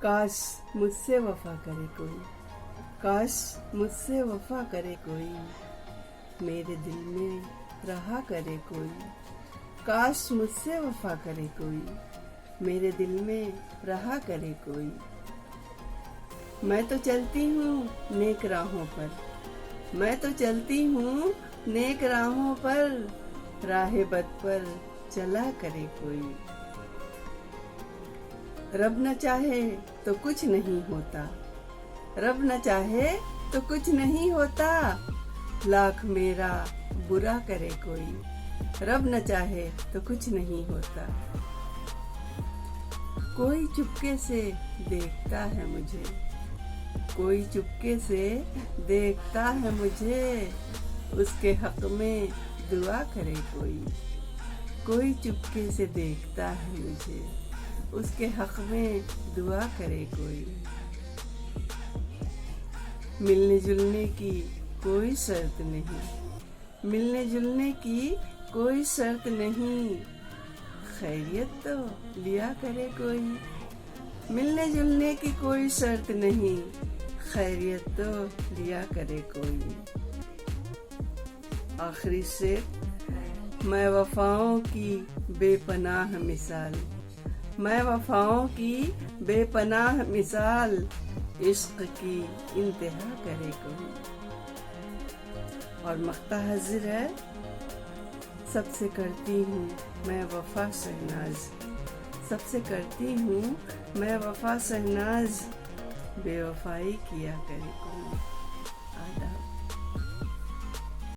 काश मुझसे वफा करे कोई, काश मुझसे वफा करे कोई, मेरे दिल में रहा करे कोई। काश मुझसे वफा करे कोई, मेरे दिल में रहा करे कोई। मैं तो चलती हूँ नेक राहों पर, मैं तो चलती हूँ नेक राहों पर, राहे बद पर चला करे कोई। रब न चाहे तो कुछ नहीं होता, रब न चाहे तो कुछ नहीं होता, लाख मेरा बुरा करे कोई। रब न चाहे तो कुछ नहीं होता। कोई चुपके से देखता है मुझे, कोई चुपके से देखता है मुझे, उसके हक में दुआ करे कोई। कोई चुपके से देखता है मुझे, उसके हक में दुआ करे कोई। मिलने जुलने की कोई शर्त नहीं, मिलने जुलने की कोई शर्त नहीं, खैरियत तो लिया करे कोई। मिलने जुलने की कोई शर्त नहीं, खैरियत तो लिया करे कोई। आखिरी से मैं वफाओं की बेपनाह मिसाल, मैं वफाओं की बेपनाह मिसाल, इश्क की इंतहा करे कोई। और मख्ता हाजिर है, सबसे करती हूँ मैं वफा शहनाज, सबसे करती हूँ मैं वफा शहनाज, बेवफाई किया करे कोई।